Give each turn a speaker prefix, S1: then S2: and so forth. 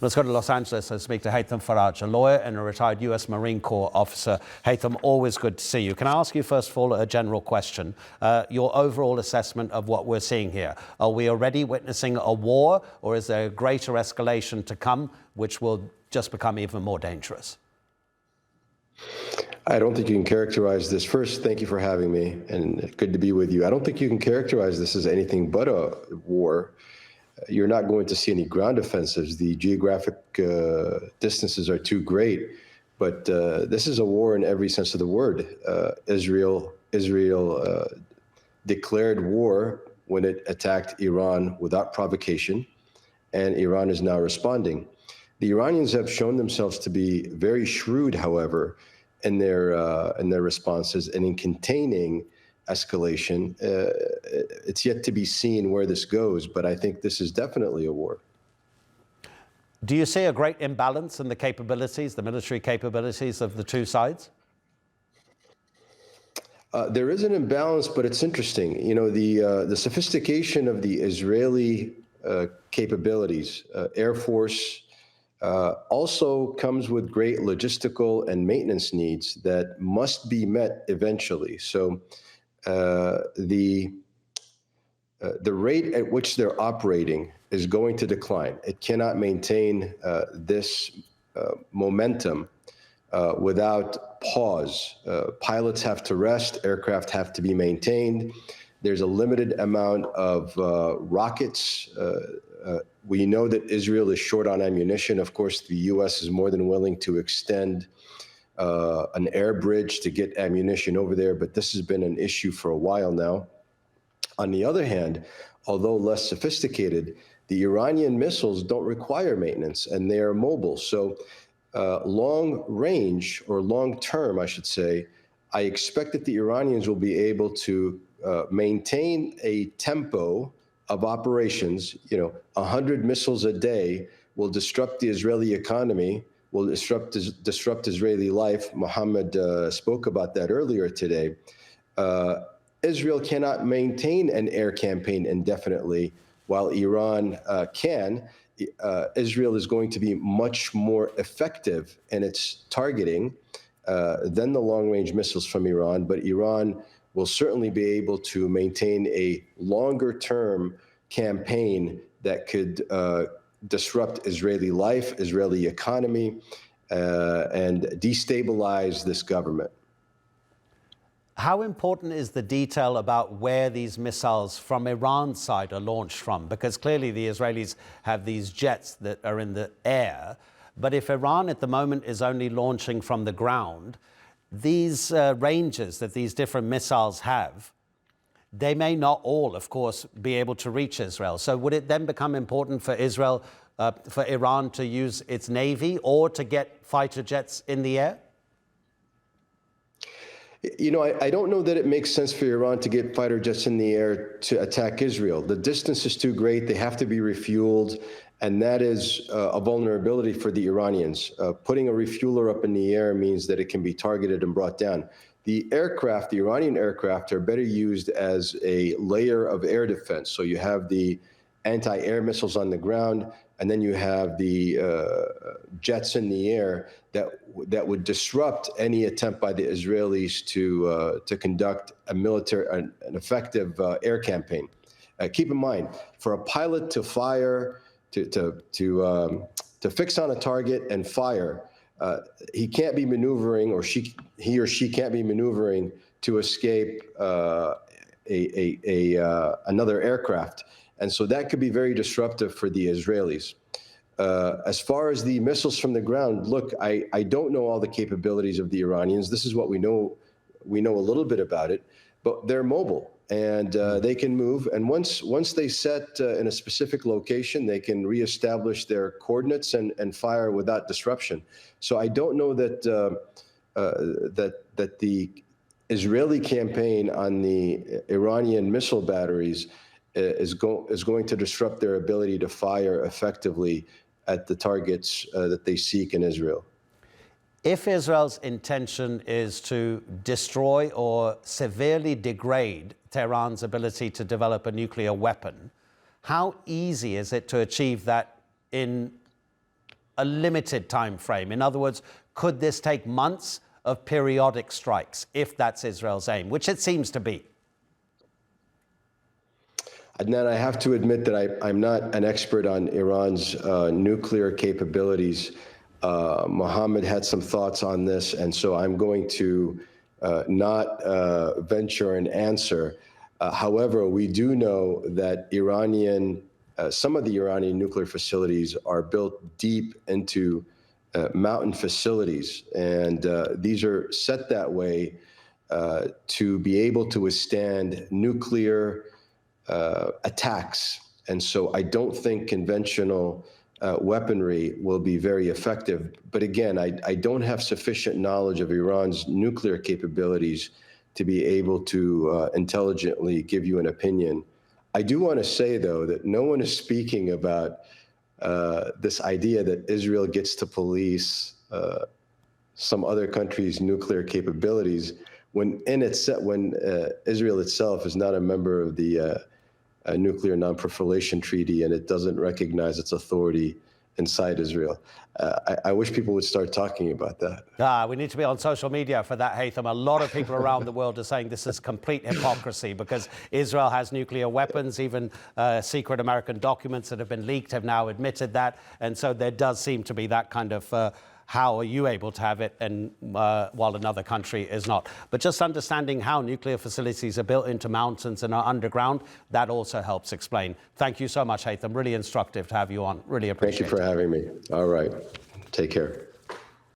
S1: Let's go to Los Angeles and speak to Haytham Faraj, a lawyer and a retired U.S. Marine Corps officer. Haytham, always good to see you. Can I ask you first of all a general question? Your overall assessment of what we're seeing here. Are we already witnessing a war, or is there a greater escalation to come, which will just become even more dangerous?
S2: I don't think you can characterize this. First, thank you for having me, and good to be with you. I don't think you can characterize this as anything but a war. You're not going to see any ground offensives. The geographic distances are too great. But this is a war in every sense of the word. Israel declared war when it attacked Iran without provocation, and Iran is now responding. The Iranians have shown themselves to be very shrewd, however, in their responses and in containing escalation. It's yet to be seen where this goes, but I think this is definitely a war.
S1: Do you see a great imbalance in the capabilities, the military capabilities of the two sides?
S2: There is an imbalance, but it's interesting. You know, the sophistication of the Israeli capabilities, Air Force, also comes with great logistical and maintenance needs that must be met eventually. So the rate at which they're operating is going to decline. It cannot maintain this momentum without pause. Pilots have to rest, aircraft have to be maintained. There's a limited amount of rockets. We know that Israel is short on ammunition. Of course, the U.S. is more than willing to extend an air bridge to get ammunition over there, but this has been an issue for a while now. On the other hand, although less sophisticated, the Iranian missiles don't require maintenance, and they are mobile. So long range, or long term, I should say, I expect that the Iranians will be able to maintain a tempo of operations. 100 missiles a day will disrupt the Israeli economy, will disrupt Israeli life. Mohammed spoke about that earlier today. Israel cannot maintain an air campaign indefinitely, while Iran can. Israel is going to be much more effective in its targeting than the long-range missiles from Iran, but Iran will certainly be able to maintain a longer-term campaign that could disrupt Israeli life, Israeli economy, and destabilize this government.
S1: How important is the detail about where these missiles from Iran's side are launched from? Because clearly the Israelis have these jets that are in the air. But if Iran at the moment is only launching from the ground, these ranges that these different missiles have, they may not all, of course, be able to reach Israel. So would it then become important for Israel, for Iran to use its navy or to get fighter jets in the air?
S2: I don't know that it makes sense for Iran to get fighter jets in the air to attack Israel. The distance is too great. They have to be refueled, and that is a vulnerability for the Iranians. Putting a refueler up in the air means that it can be targeted and brought down. The aircraft, the Iranian aircraft, are better used as a layer of air defense. So you have the anti-air missiles on the ground, and then you have the jets in the air that would disrupt any attempt by the Israelis to conduct an effective air campaign. Keep in mind, for a pilot to fire, to fix on a target and fire, he can't be maneuvering, or he or she can't be maneuvering to escape another aircraft. And so that could be very disruptive for the Israelis. As far as the missiles from the ground, look, I don't know all the capabilities of the Iranians. This is what we know. We know a little bit about it, but they're mobile, and they can move. And once they set in a specific location, they can reestablish their coordinates and fire without disruption. So I don't know that that the Israeli campaign on the Iranian missile batteries is going to disrupt their ability to fire effectively at the targets that they seek in Israel.
S1: If Israel's intention is to destroy or severely degrade Tehran's ability to develop a nuclear weapon, how easy is it to achieve that in a limited time frame? In other words, could this take months of periodic strikes, if that's Israel's aim, which it seems to be?
S2: Adnan, I have to admit that I'm not an expert on Iran's nuclear capabilities. Mohammed had some thoughts on this, and so I'm going to not venture an answer. However, we do know that some of the Iranian nuclear facilities are built deep into mountain facilities, and these are set that way to be able to withstand nuclear attacks. And so I don't think conventional weaponry will be very effective. But again, I don't have sufficient knowledge of Iran's nuclear capabilities to be able to intelligently give you an opinion. I do want to say, though, that no one is speaking about this idea that Israel gets to police some other country's nuclear capabilities when Israel itself is not a member of the Nuclear Non-Proliferation Treaty, and it doesn't recognize its authority inside Israel. I wish people would start talking about that.
S1: We need to be on social media for that, Haytham. A lot of people around the world are saying this is complete hypocrisy because Israel has nuclear weapons. Even secret American documents that have been leaked have now admitted that. And so there does seem to be that kind of how are you able to have it and while another country is not. But just understanding how nuclear facilities are built into mountains and are underground, that also helps explain. Thank you so much, Haytham. Really instructive to have you on. Really appreciate it.
S2: Thank you for having me. All right. Take care.